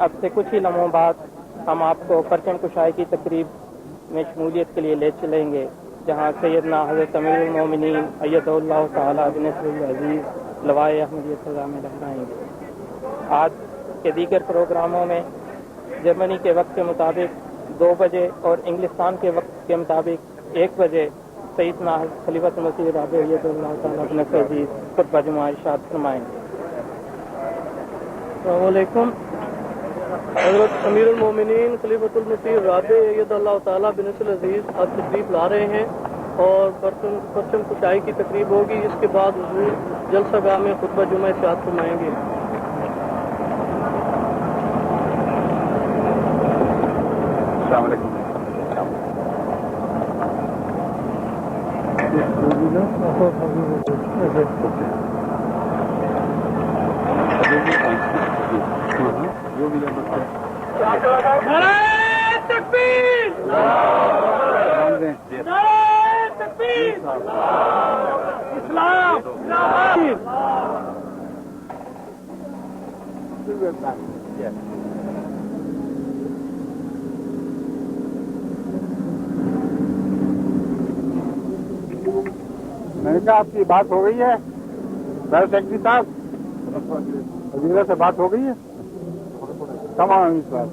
اب سے کچھ ہی لمحوں بعد ہم آپ کو پرچم کشائی کی تقریب میں شمولیت کے لیے لے چلیں گے، جہاں سیدنا حضرت امیر المومنین ایدہ اللہ تعالیٰ بنصر العزیز لوائے احمدیت سزا میں لہرائیں گے۔ آج کے دیگر پروگراموں میں جرمنی کے وقت کے مطابق 2 بجے اور انگلستان کے وقت کے مطابق 1 بجے سیدنا خلیفۃ المسیح رابع ایدہ اللہ تعالیٰ بنصر العزیز خطبہ جمعہ ارشاد فرمائیں گے۔ السلام علیکم۔ حضرت امیر المومنین خلیفۃ المسیح رابع ایدہ اللہ تعالیٰ بنصر العزیز اب تشریف لا رہے ہیں اور پرچم کشائی کی تقریب ہوگی، اس کے بعد حضور جلسہ گاہ میں خطبہ جمعہ ارشاد فرمائیں گے۔ السلام علیکم۔ نعرہ تکبیر! نعرہ تکبیر! اسلام! میں نے کہا آپ کی بات ہو گئی ہے پریس سیکرٹری صاحب، وزیر سے بات ہو گئی ہے؟ تمام اس بات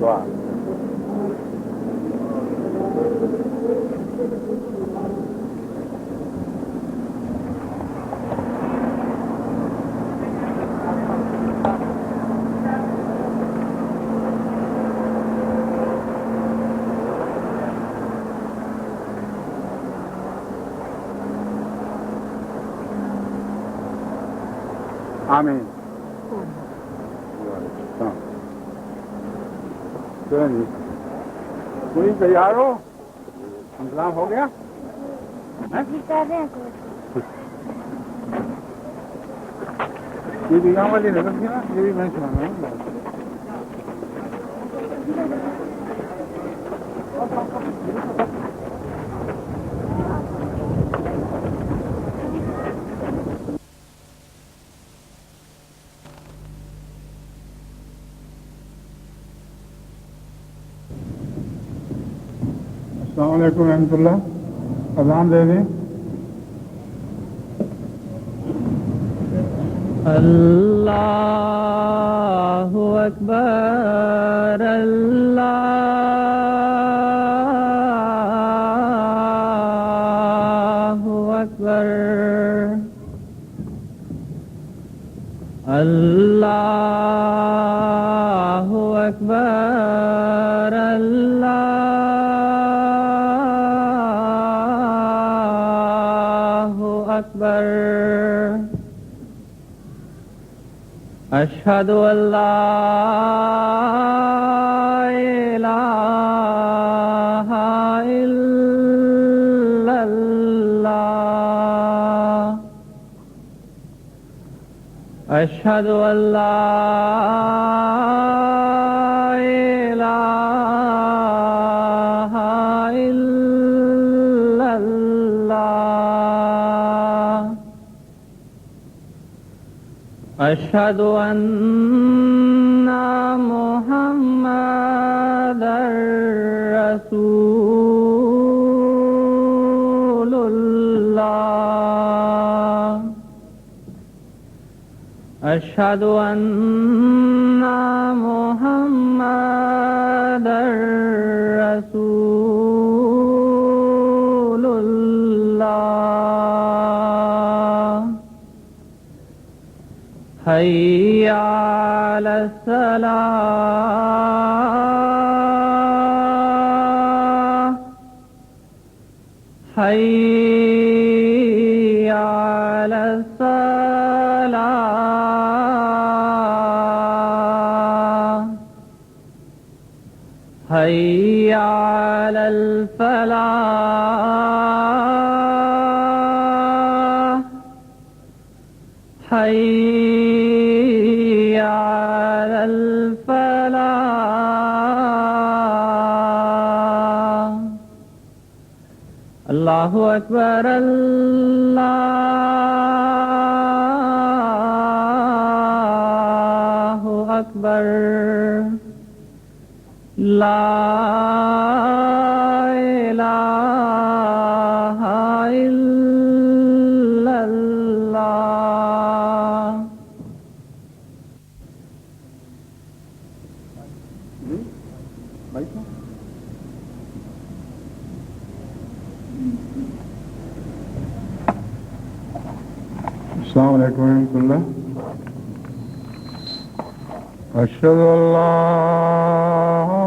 دعا آمین۔ پوری تیار ہو؟ انتظام ہو گیا؟ یہ بھی یہاں والی نظر تھی نا، یہ بھی میں سنا ہوں۔ السلام علیکم ورحمۃ اللہ، اذان دے دیں۔ اللہ اکبر، اللہ اکبر، اللہ اکبر، اللہ اکبر، اشہد ان لا الہ الا اللہ، اشہد ان لا الہ الا اللہ، اشہد ان محمد رسول اللہ، اشہد ان محمد رسول اللہ، حی علی الصلاۃ، حی علی الصلاۃ، حی علی الفلاح، حی علی الفلاح، اللہ اکبر، اللہ اکبر لا الہ الا اللہ. السلام علیکم ورحمۃ اللہ. اشہد ان لا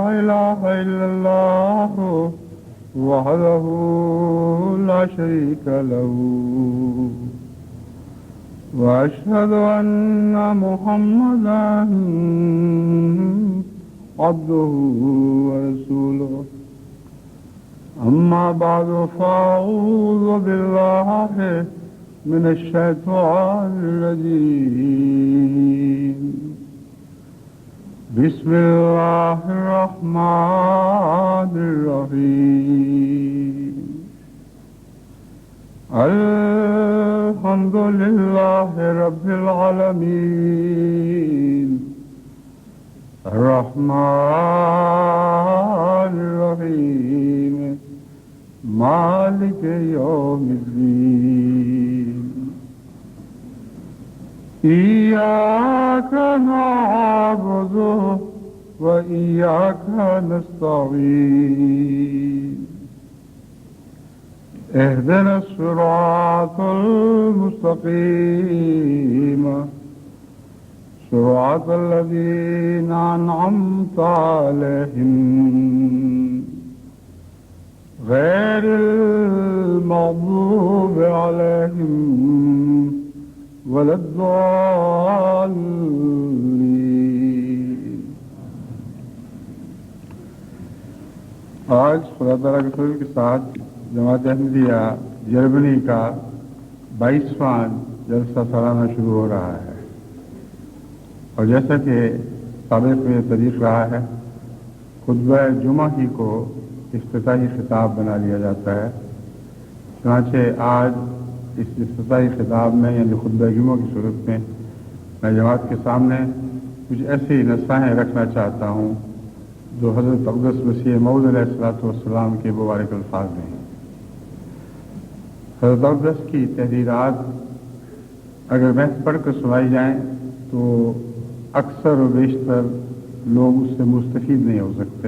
الہ الا اللہ وحدہ لا شریک لہ واشہد ان محمدا عبدہ ورسولہ. اما بعد فاعوذ باللہ من الشیطان الرجیم. بسم اللہ الرحمن الرحیم. الحمد للہ رب العالمین الرحمن الرحیم مالک یوم الدین. إياك نعبد وإياك نستعين. اهدنا الصراط المستقيم صراط الذين أنعمت عليهم غير المغضوب عليهم ولا الضالين. آج خدا تعالیٰ کے فضل کے ساتھ جماعت احمدیہ جرمنی کا 22واں جلسہ سالانہ شروع ہو رہا ہے، اور جیسا کہ سابق میں طریق رہا ہے، خطبہ جمعہ ہی کو افتتاحی خطاب بنا لیا جاتا ہے. چنانچہ آج اس افتتاحی خطاب میں یعنی خطبہ جمعہ کی صورت میں میں جماعت کے سامنے کچھ ایسی نصائح رکھنا چاہتا ہوں جو حضرت اقدس مسیح موعود علیہ الصلوۃ والسلام کے مبارک الفاظ میں ہیں. حضرت اقدس کی تحریرات اگر محض پڑھ کر سنائی جائیں تو اکثر و بیشتر لوگ اس سے مستفید نہیں ہو سکتے،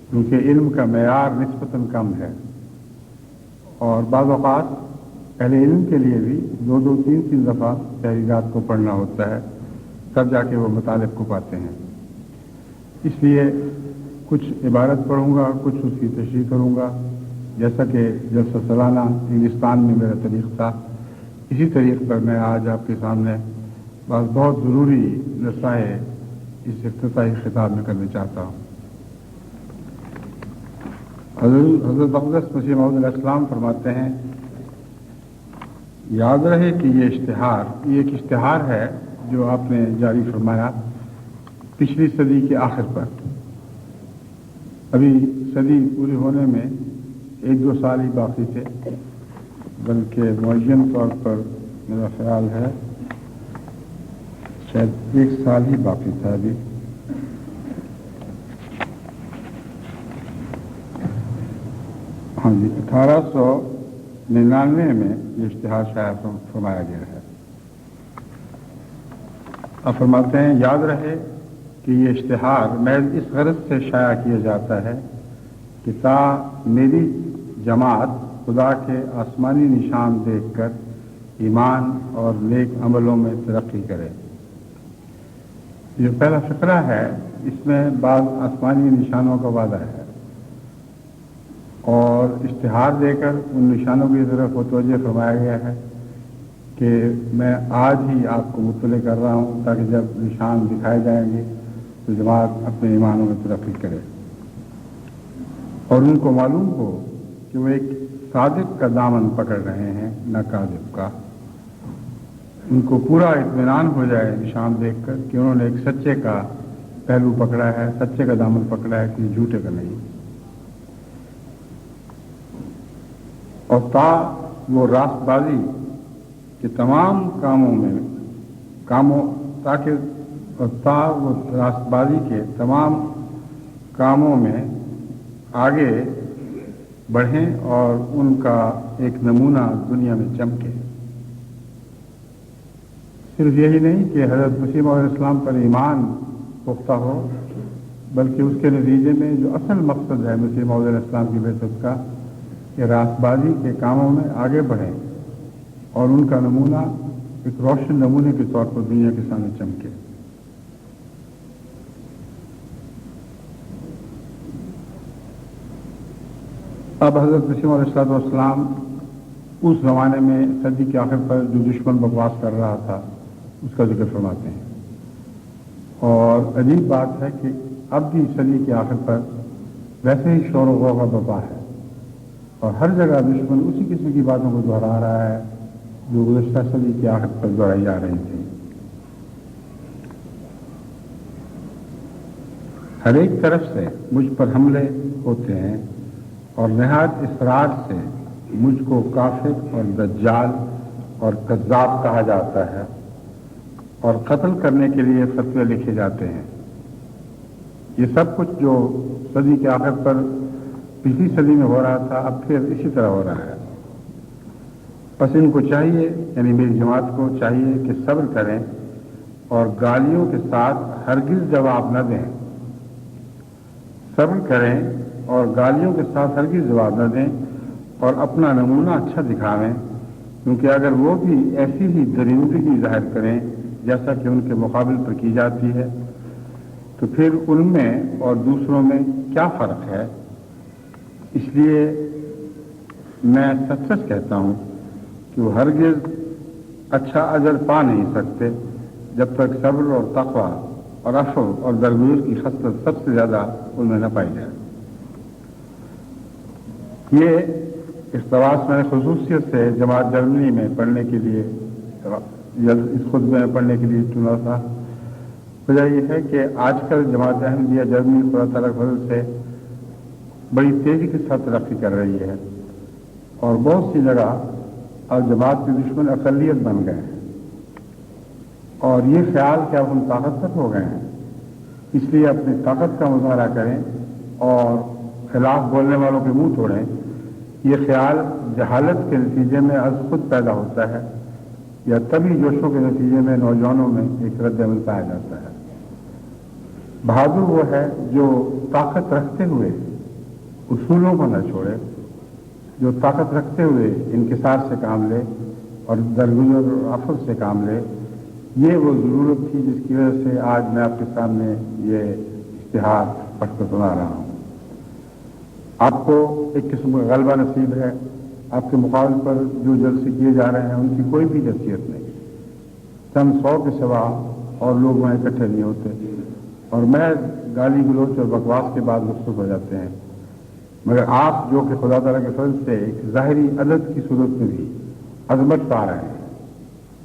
کیونکہ علم کا معیار نسبتاً کم ہے، اور بعض اوقات اہل علم کے لیے بھی 2 3 دفعہ تحریرات کو پڑھنا ہوتا ہے، تب جا کے وہ مطالب کو پاتے ہیں. اس لیے کچھ عبارت پڑھوں گا، کچھ اس کی تشریح کروں گا، جیسا کہ جلسہ سالانہ انگلستان میں میرا طریق تھا. اسی طریق پر میں آج آپ کے سامنے بعض بہت ضروری نصائح اس افتتاحی خطاب میں کرنا چاہتا ہوں. حضرت اقدس مسیح موعود علیہ السلام فرماتے ہیں، یاد رہے کہ یہ ایک اشتہار ہے جو آپ نے جاری فرمایا پچھلی صدی کے آخر پر. ابھی صدی پوری ہونے میں 1-2 سال ہی باقی تھے، بلکہ معین طور پر میرا خیال ہے شاید 1 سال ہی باقی تھا ابھی. ہاں جی، 1899 میں یہ اشتہار شائع فرمایا گیا ہے. اب فرماتے ہیں، یاد رہے کہ یہ اشتہار محض اس غرض سے شائع کیا جاتا ہے کہ تا میری جماعت خدا کے آسمانی نشان دیکھ کر ایمان اور نیک عملوں میں ترقی کرے. یہ پہلا فقرہ ہے، اس میں بعض آسمانی نشانوں کا وعدہ ہے، اور اشتہار دے کر ان نشانوں کی طرف متوجہ فرمایا گیا ہے کہ میں آج ہی آپ کو مطلع کر رہا ہوں تاکہ جب نشان دکھائے جائیں گے تو جماعت اپنے ایمانوں میں ترقی کرے، اور ان کو معلوم ہو کہ وہ ایک صادق کا دامن پکڑ رہے ہیں، نہ کاذب کا. ان کو پورا اطمینان ہو جائے نشان دیکھ کر کہ انہوں نے ایک سچے کا پہلو پکڑا ہے، سچے کا دامن پکڑا ہے، کہ جھوٹے کا نہیں. اور وہ راست بازی کے تمام کاموں تاکہ اور تا وہ راست بازی کے تمام کاموں میں آگے بڑھیں اور ان کا ایک نمونہ دنیا میں چمکے۔ صرف یہی نہیں کہ حضرت مسیح علیہ السلام پر ایمان پختہ ہو، بلکہ اس کے نتیجے میں جو اصل مقصد ہے مسیح علیہ السلام کی بعثت کا کہ راست بازی کے کاموں میں آگے بڑھیں اور ان کا نمونہ ایک روشن نمونے کے طور پر دنیا کے سامنے چمکے۔ اب حضرت مسیح علیہ السلام اس زمانے میں صدی کے آخر پر جو دشمن بکواس کر رہا تھا اس کا ذکر فرماتے ہیں، اور عجیب بات ہے کہ اب بھی صدی کے آخر پر ویسے ہی شور و غوغا برپا ہے اور ہر جگہ دشمن اسی قسم کی باتوں کو دہرا رہا ہے جو گزشتہ صدی کے آخر پر دہرائی جا رہی تھی۔ ہر ایک طرف سے مجھ پر حملے ہوتے ہیں اور نہایت اصرار سے مجھ کو کافر اور دجال اور کذاب کہا جاتا ہے اور قتل کرنے کے لیے فتوے لکھے جاتے ہیں۔ یہ سب کچھ جو صدی کے آخر پر پچھلی صدی میں ہو رہا تھا اب پھر اسی طرح ہو رہا ہے۔ بس ان کو چاہیے، یعنی میری جماعت کو چاہیے کہ صبر کریں اور گالیوں کے ساتھ ہرگز جواب نہ دیں۔ صبر کریں اور گالیوں کے ساتھ ہرگز جواب نہ دیں اور اپنا نمونہ اچھا دکھاویں، کیونکہ اگر وہ بھی ایسی ہی درندگی ظاہر کریں جیسا کہ ان کے مقابل پر کی جاتی ہے تو پھر ان میں اور دوسروں میں کیا فرق ہے؟ اس لیے میں سچ سچ کہتا ہوں کہ وہ ہرگز اچھا اجر پا نہیں سکتے جب تک صبر اور تقویٰ اور عفو اور درگزر کی خصلت سب سے زیادہ ان میں نہ پائی جائے۔ یہ اقتباس میں نے خصوصیت سے جماعت جرمنی میں پڑھنے کے لیے اس خطبے میں پڑھنے کے لیے چنا تھا۔ وجہ یہ ہے کہ آج کل جماعت احمدیہ جرمنی خدا تعالیٰ کے فضل سے بڑی تیزی کے ساتھ ترقی کر رہی ہے اور بہت سی جگہ اب جماعت کے دشمن اقلیت بن گئے ہیں اور یہ خیال کہ اب ہم طاقتور ہو گئے ہیں، اس لیے اپنی طاقت کا مظاہرہ کریں اور خلاف بولنے والوں کے منہ توڑیں۔ یہ خیال جہالت کے نتیجے میں از خود پیدا ہوتا ہے یا تبھی جوشوں کے نتیجے میں نوجوانوں میں ایک رد عمل پایا جاتا ہے۔ بہادر وہ ہے جو طاقت رکھتے ہوئے اصولوں کو نہ چھوڑے، جو طاقت رکھتے ہوئے انکسار سے کام لے اور درگزر اور عفو سے کام لے۔ یہ وہ ضرورت تھی جس کی وجہ سے آج میں آپ کے سامنے یہ اشتہار پڑھ کر سنا رہا ہوں۔ آپ کو ایک قسم کا غلبہ نصیب ہے، آپ کے مقابل پر جو جلسے کیے جا رہے ہیں ان کی کوئی بھی حیثیت نہیں، چند 100 کے سوا اور لوگ وہاں اکٹھے نہیں ہوتے اور میں گالی گلوچ اور بکواس کے بعد رخصت ہو جاتے ہیں، مگر آپ جو کہ خدا تعالیٰ کے فضل سے ایک ظاہری عدد کی صورت میں بھی عظمت پا رہے ہیں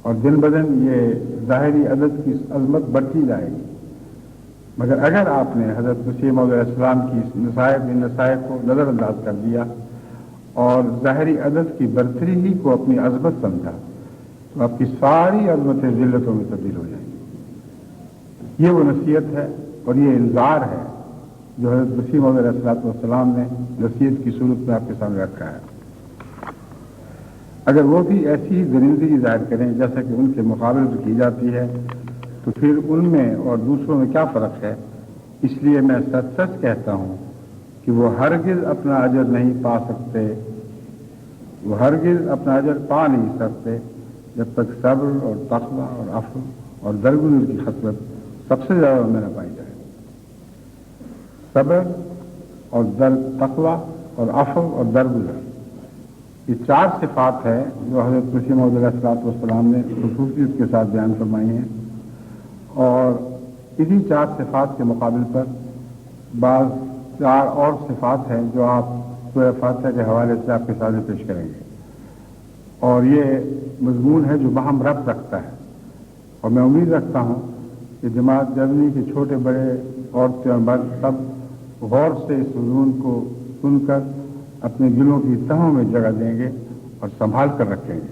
اور دن بدن یہ ظاہری عدد کی عظمت بڑھتی جائے گی، مگر اگر آپ نے حضرت مسیح علیہ السلام کی نصائح کو نظر انداز کر دیا اور ظاہری عدد کی برتری ہی کو اپنی عظمت سمجھا تو آپ کی ساری عظمتیں ذلتوں میں تبدیل ہو جائیں گی۔ یہ وہ نصیحت ہے اور یہ انذار ہے جو حضرت مسیح علیہ السلام نے نصیحت کی صورت میں آپ کے سامنے رکھا ہے۔ اگر وہ بھی ایسی ہی درندگی ظاہر کریں جیسا کہ ان کے مقابل میں کی جاتی ہے تو پھر ان میں اور دوسروں میں کیا فرق ہے؟ اس لیے میں سچ سچ کہتا ہوں کہ وہ ہرگز اپنا اجر نہیں پا سکتے، وہ ہرگز اپنا اجر پا نہیں سکتے جب تک صبر اور تقویٰ اور عفو اور درگزر کی خصلت سب سے زیادہ میں نہ پائی جائے۔ صبر اور تقویٰ اور عفو اور درگزر، یہ 4 صفات ہے جو حضرت مسیح موعود علیہ السلام نے خصوصیت کے ساتھ بیان فرمائی ہیں، اور اسی 4 صفات کے مقابل پر بعض 4 اور صفات ہیں جو آپ سورہ فاتحہ کے حوالے سے آپ کے سامنے پیش کریں گے، اور یہ مضمون ہے جو باہم ربط رکھتا ہے، اور میں امید رکھتا ہوں کہ جماعت جرمنی کے چھوٹے بڑے عورتیں اور مرد سب غور سے اس مضمون کو سن کر اپنے دلوں کی تہوں میں جگہ دیں گے اور سنبھال کر رکھیں گے۔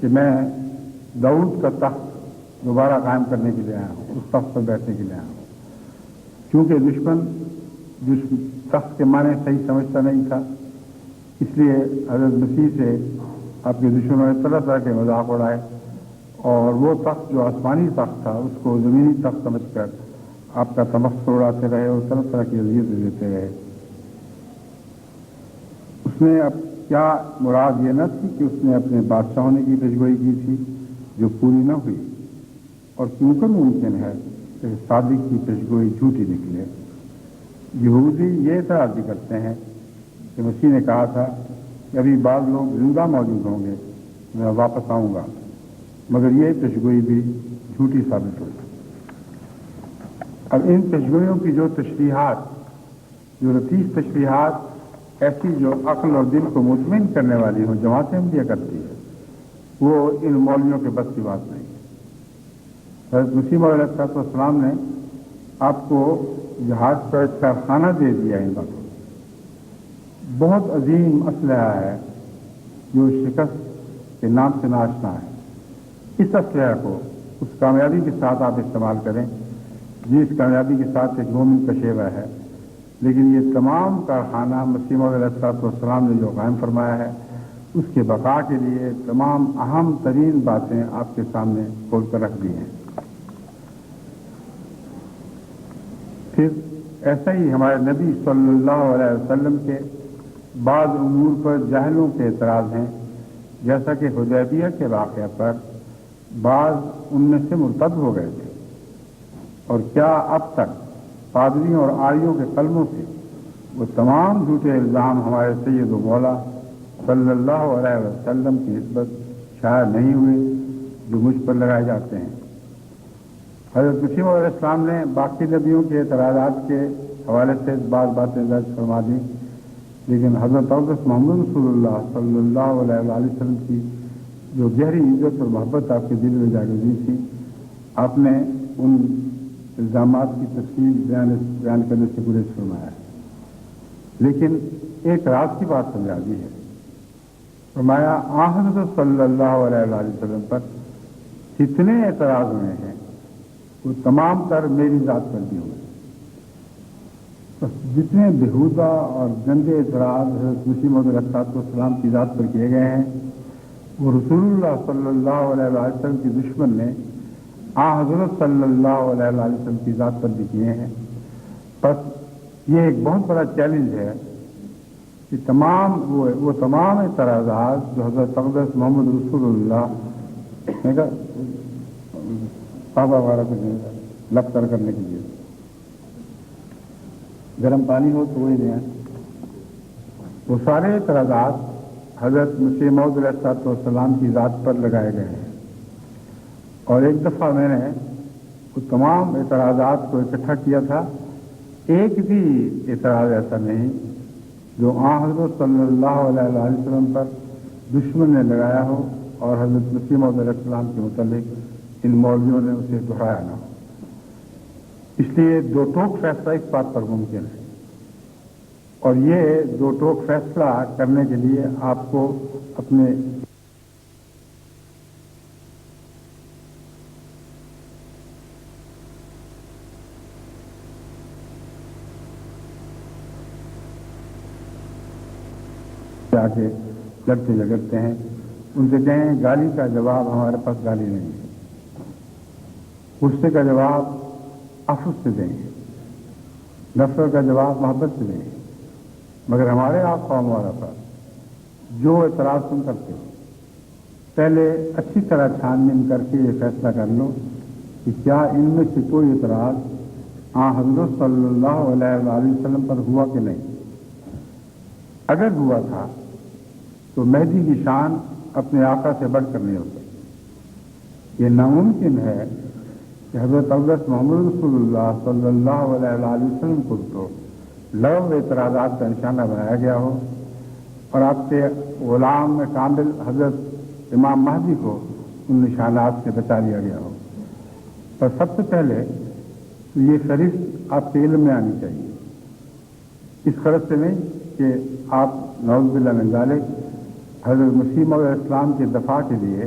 کہ میں داؤد کا تخت دوبارہ قائم کرنے کے لیے آیا ہوں، اس تخت پر بیٹھنے کے لیے آیا ہوں۔ کیونکہ دشمن تخت کے معنی صحیح سمجھتا نہیں تھا، اس لیے حضرت مسیح سے آپ کے دشمنوں نے طرح طرح کے مذاق اڑائے، اور وہ تخت جو آسمانی تخت تھا اس کو زمینی تخت سمجھ کر آپ کا تمسخر اڑاتے رہے اور طرح طرح کی اذیتیں دیتے رہے۔ اس نے اب کیا مراد یہ نہ تھی کہ اس نے اپنے بادشاہ ہونے کی پیشگوئی کی تھی جو پوری نہ ہوئی، اور کیوں کر ممکن ہے کہ صادق کی پیشگوئی جھوٹی نکلے۔ یہودی یہ اعتراض بھی کرتے ہیں کہ مسیح نے کہا تھا کہ ابھی بعض لوگ زندہ موجود ہوں گے، میں واپس آؤں گا، مگر یہ پیشگوئی بھی جھوٹی ثابت ہوئی۔ اب ان پیشگوئیوں کی جو تشریحات، جو لطیف تشریحات ایسی جو عقل اور دل کو مطمئن کرنے والی ہوں، جماعتیں بھی کرتی ہے، وہ ان مولویوں کے بس کی بات نہیں ہے۔ حضرت مسیح موعود علیہ السلام نے آپ کو جہاز پر ایک کارخانہ دے دیا ان باتوں، بہت عظیم اسلحہ ہے جو شکست کے نام سے ناشنا ہے۔ اس اسلحہ کو اس کامیابی کے ساتھ آپ استعمال کریں جس کامیابی کے ساتھ ایک مومن کا شیوا ہے، لیکن یہ تمام کارخانہ مسیح موعود علیہ السلام نے جو قائم فرمایا ہے اس کے بقا کے لیے تمام اہم ترین باتیں آپ کے سامنے کھول کر رکھ دی ہیں۔ پھر ایسا ہی ہمارے نبی صلی اللہ علیہ وسلم کے بعض امور پر جاہلوں کے اعتراض ہیں، جیسا کہ حدیبیہ کے واقعہ پر بعض ان میں سے مرتد ہو گئے تھے، اور کیا اب تک پادریوں اور آریوں کے قلموں سے وہ تمام جھوٹے الزام ہمارے سید و مولا صلی اللہ علیہ وسلم کی نسبت شائع نہیں ہوئے جو مجھ پر لگائے جاتے ہیں؟ حضرت مسیح موعود علیہ السلام نے باقی نبیوں کے اعتراضات کے حوالے سے بعض باتیں درج فرما دیں، لیکن حضرت اقدس محمد رسول اللہ صلی اللہ علیہ وآلہ وسلم کی جو گہری عزت اور محبت آپ کے دل میں جاگزی تھی، آپ نے ان الزامات کی تفصیل بیان کرنے سے گریز فرمایا ہے۔ لیکن ایک راز کی بات سمجھا دی ہے، فرمایا حضرت صلی اللہ علیہ وآلہ وسلم پر جتنے اعتراض ہوئے ہیں وہ تمام تر میری ذات پر بھی ہوئے، بس جتنے بےہودہ اور گندے اعتراض حضرت مسیح موعود علیہ السلام کی ذات پر کیے گئے ہیں وہ رسول اللہ صلی اللہ علیہ وآلہ وسلم کی دشمن نے حضرت صلی اللہ علیہ وآلہ وسلم کی ذات پر بھی کیے ہیں۔ بس یہ ایک بہت بڑا چیلنج ہے کہ وہ تمام اعتراضات جو حضرت اقدس محمد رسول اللہ بابا وغیرہ کو لب کر کرنے کے لیے گرم پانی ہو تو وہی دیں، وہ سارے اعتراضات حضرت مسیح موعود علیہ السلام کی ذات پر لگائے گئے ہیں۔ اور ایک دفعہ میں نے وہ تمام اعتراضات کو اکٹھا کیا تھا، ایک بھی اعتراض ایسا نہیں جو حضرت صلی اللہ علیہ وآلہ وسلم پر دشمن نے لگایا ہو اور حضرت مسیح موعود علیہ السلام کے متعلق ان مولویوں نے اسے دہرایا نہ ہو۔ اس لیے دو ٹوک فیصلہ اس بات پر ممکن ہے، اور یہ دو ٹوک فیصلہ کرنے کے لیے آپ کو اپنے جا کے لڑتے جھگڑتے ہیں، ان سے کہیں گالی کا جواب ہمارے پاس گالی نہیں ہے، غصے کا جواب عفو سے دیں گے، نفرت کا جواب محبت سے دیں گے، مگر ہمارے آپ قوم والا پر جو اعتراض تم کرتے ہو پہلے اچھی طرح چھان بین کر کے یہ فیصلہ کر لو کہ کیا ان میں سے کوئی اعتراض حضرت صلی اللہ علیہ وآلہ وسلم پر ہوا کہ نہیں۔ اگر ہوا تھا تو مہدی کی شان اپنے آقا سے بڑھ کر نہیں ہو سکتی۔ یہ ناممکن ہے کہ حضرت اقدس محمد رسول اللہ صلی اللہ علیہ وآلہ وسلم کو تو لغو اعتراضات کا نشانہ بنایا گیا ہو، اور آپ کے غلام کامل حضرت امام مہدی کو ان نشانات سے بچا لیا گیا ہو۔ پر سب سے پہلے یہ فہرست آپ کے علم میں آنی چاہیے، اس غرض سے نہیں کہ آپ نعوذ باللہ من ذالک حضرت مسیح موعود علیہ السلام کے دفاع کے لیے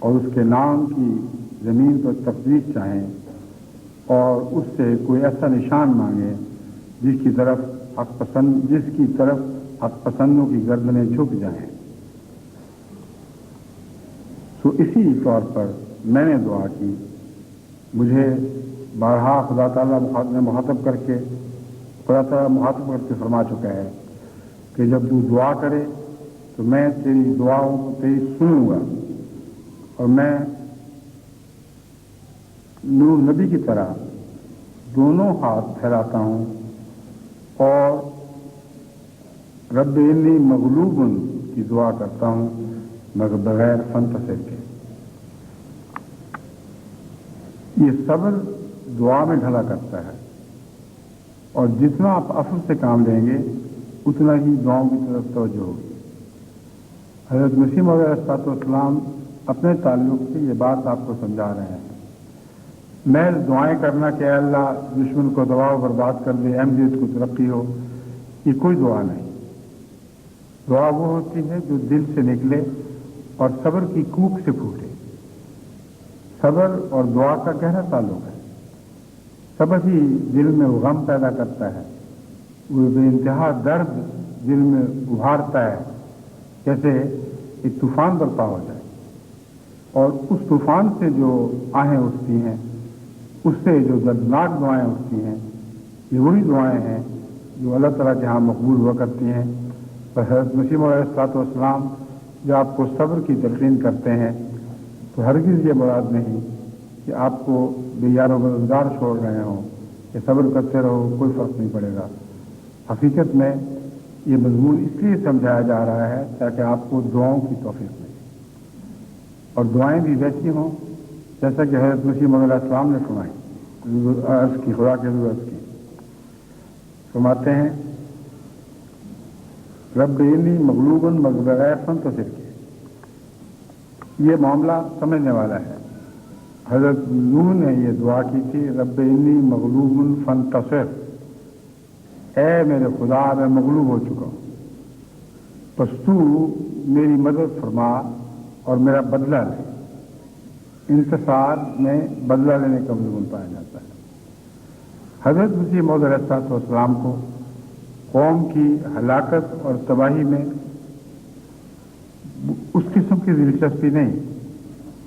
اور اس کے نام کی زمین پر تقدیس چاہیں اور اس سے کوئی ایسا نشان مانگیں جس کی طرف حق پسندوں کی گردنیں جھک جائیں. تو اسی طور پر میں نے دعا کی. مجھے بارہا خدا تعالیٰ نے مخاطب کر کے فرما چکا ہے کہ جب تو دعا کرے تو میں تیری دعاؤں کو تیری سنوں گا اور میں نور نبی کی طرح دونوں ہاتھ پھیلاتا ہوں اور رب انی مغلوب کی دعا کرتا ہوں مگر بغیر فنتصر کے. یہ صبر دعا میں ڈھلا کرتا ہے اور جتنا آپ عفو سے کام لیں گے اتنا ہی دعاؤں کی طرف توجہ ہوگی. حضرت مسیح موعود علیہ السلام اپنے تعلق سے یہ بات آپ کو سمجھا رہے ہیں. محض دعائیں کرنا کہ اے اللہ دشمن کو دباؤ برباد کر دے, احمدیت کو ترقی ہو, یہ کوئی دعا نہیں. دعا وہ ہوتی ہے جو دل سے نکلے اور صبر کی کوک سے پھوٹے. صبر اور دعا کا گہرا تعلق ہے. صبر ہی دل میں وہ غم پیدا کرتا ہے, وہ بے انتہا درد دل میں ابھارتا ہے جیسے ایک طوفان برپا ہو جائے, اور اس طوفان سے جو آہیں اٹھتی ہیں, اس سے جو دردناک دعائیں اٹھتی ہیں, یہ وہی دعائیں ہیں جو اللہ تعالیٰ کے ہاں مقبول ہوا کرتی ہیں. پر حضرت مسیح موعود علیہ السلام جو آپ کو صبر کی تلقین کرتے ہیں تو ہرگز یہ مراد نہیں کہ آپ کو بے یار و مددگار چھوڑ رہے ہوں کہ صبر کرتے رہو کوئی فرق نہیں پڑے گا. حقیقت میں یہ مضمون اس لیے سمجھایا جا رہا ہے تاکہ آپ کو دعاؤں کی توفیق ملے اور دعائیں بھی ویسی ہوں جیسا کہ حضرت مسیح موعود علیہ السلام نے فرمائی, عرض کی, خدا کے حضور عرض کی. فرماتے ہیں رب انی مغلوب مگر بغیر فنتصر کے. یہ معاملہ سمجھنے والا ہے. حضرت نوح نے یہ دعا کی تھی, رب انی مغلوب فانتصر, اے میرے خدا میں مغلوب ہو چکا ہوں, پس تو میری مدد فرما اور میرا بدلہ لے. انتصار میں بدلہ لینے کا مضمون پایا جاتا ہے. حضرت مسیح موعود علیہ السلام کو قوم کی ہلاکت اور تباہی میں اس قسم کی دلچسپی نہیں,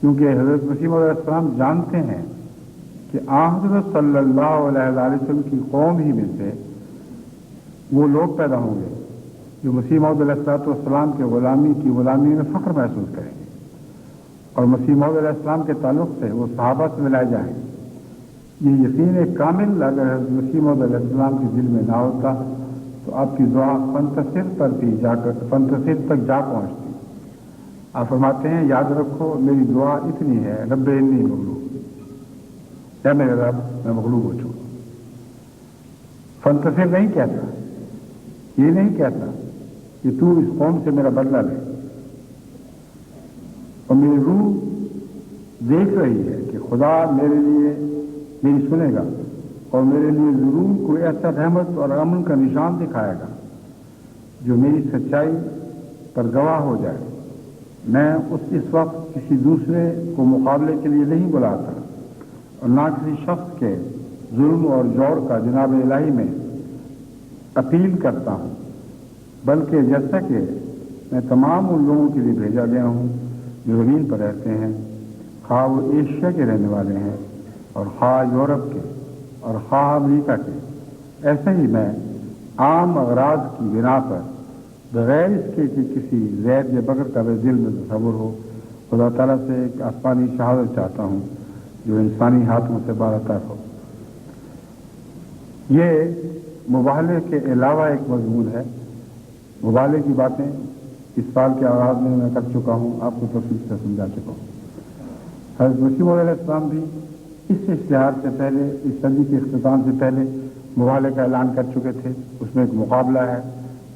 کیونکہ حضرت مسیح موعود علیہ السلام جانتے ہیں کہ حضرت صلی اللہ علیہ وسلم کی قوم ہی میں سے وہ لوگ پیدا ہوں گے جو مسیح موعود علیہ السلام کے غلامی میں فخر محسوس کریں گے, اور مسیح موعود علیہ السلام کے تعلق سے وہ صحابہ سے ملائے جائیں گے. یہ یقین کامل اگر حضرت مسیح موعود علیہ السلام کے دل میں نہ ہوتا تو آپ کی دعا فنتصر تک جا پہنچتی. آپ فرماتے ہیں یاد رکھو میری دعا اتنی ہے, رب انی مغلوب, یا میرے رب میں مغلوب ہو چکا. فنتصر نہیں کہتا, یہ نہیں کہتا کہ تو اس قوم سے میرا بدلہ لے, اور میری روح دیکھ رہی ہے کہ خدا میرے لیے میری سنے گا اور میرے لیے ضرور کوئی ایسا رحمت اور امن کا نشان دکھائے گا جو میری سچائی پر گواہ ہو جائے. میں اس وقت کسی دوسرے کو مقابلے کے لیے نہیں بلاتا اور نہ کسی شخص کے ظلم اور جور کا جناب الہی میں اپیل کرتا ہوں, بلکہ جیسا کہ میں تمام ان لوگوں کے لیے بھیجا گیا ہوں جو زمین پر رہتے ہیں, خواہ وہ ایشیا کے رہنے والے ہیں اور خواہ یورپ کے اور خواہ امریکہ کے. ایسے ہی میں عام اغراض کی بنا پر بغیر اس کے کہ کسی زید یا بکر کا بھی دل میں تصور ہو خدا تعالیٰ سے ایک آسمانی شہادت چاہتا ہوں جو انسانی ہاتھوں سے بالاتر ہو. یہ مباہلے کے علاوہ ایک مضمون ہے. مباہلے کی باتیں اس سال کے آغاز میں کر چکا ہوں, آپ کو تفصیل سے سمجھا چکا ہوں. حضرت مسیح موعود علیہ السلام بھی اس اشتہار سے پہلے, اس صدی کے اختتام سے پہلے مباہلے کا اعلان کر چکے تھے. اس میں ایک مقابلہ ہے,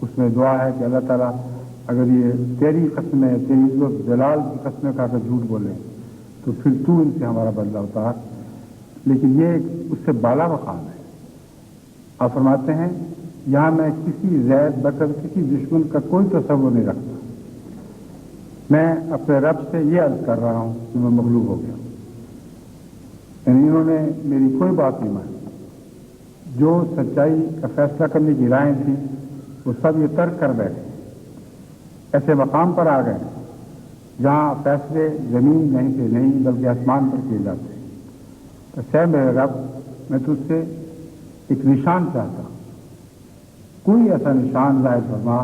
اس میں دعا ہے کہ اللہ تعالیٰ اگر یہ تیری قسمیں, تیری عزت جلال کی قسمیں کھا کر جھوٹ بولیں تو پھر تو ان سے ہمارا بدلہ اتار. لیکن یہ اس سے بالا مقام ہے. آپ فرماتے ہیں یہاں میں کسی زید بکر کسی دشمن کا کوئی تصور نہیں رکھتا. میں اپنے رب سے یہ عرض کر رہا ہوں کہ میں مغلوب ہو گیا ہوں، یعنی انہوں نے میری کوئی بات نہیں مانی، جو سچائی کا فیصلہ کرنے کی رائے تھی وہ سب یہ ترک کر بیٹھے، ایسے مقام پر آ گئے جہاں فیصلے زمین نہیں سے نہیں بلکہ آسمان پر کیے جاتے ہیں۔ تو سے میرے رب، میں تجھ سے ایک نشان چاہتا ہوں، کوئی ایسا نشان ظاہر فرما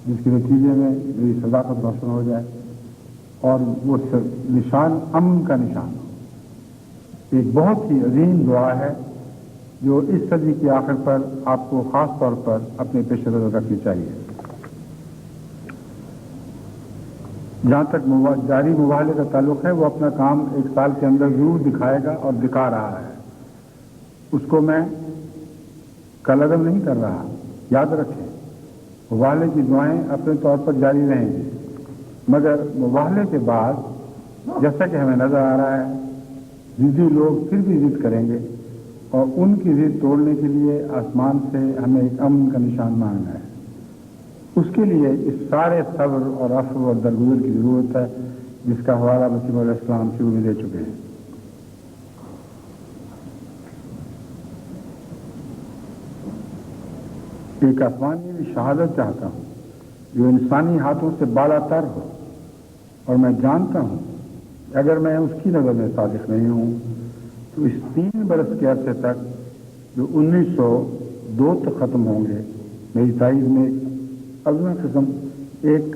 جس کے نتیجے میں میری صداقت روشن ہو جائے، اور وہ نشان امن کا نشان ہو۔ ایک بہت ہی عظیم دعا ہے جو اس صدی کے آخر پر آپ کو خاص طور پر اپنے پیش نظر رکھنی چاہیے۔ جہاں تک جاری مباحلے کا تعلق ہے، وہ اپنا کام ایک سال کے اندر ضرور دکھائے گا اور دکھا رہا ہے، اس کو میں کالعدم نہیں کر رہا۔ یاد رکھیں، مباحلے کی دعائیں اپنے طور پر جاری رہیں گی، مگر مباحلے کے بعد جیسا کہ ہمیں نظر آ رہا ہے ضدی لوگ پھر بھی ضد کریں گے، اور ان کی ضد توڑنے کے لیے آسمان سے ہمیں ایک امن کا نشان مانگنا ہے۔ اس کے لیے اس سارے صبر اور عفو اور درگزر کی ضرورت ہے، جس کا حوالہ مسیح علیہ السلام شروع میں دے چکے ہیں۔ ایک آسمانی شہادت چاہتا ہوں جو انسانی ہاتھوں سے بالا تر ہو، اور میں جانتا ہوں کہ اگر میں اس کی نظر میں صادق نہیں ہوں تو اس 3 برس کے عرصے تک جو 1902 تک ختم ہوں گے، میری تائید میں ایک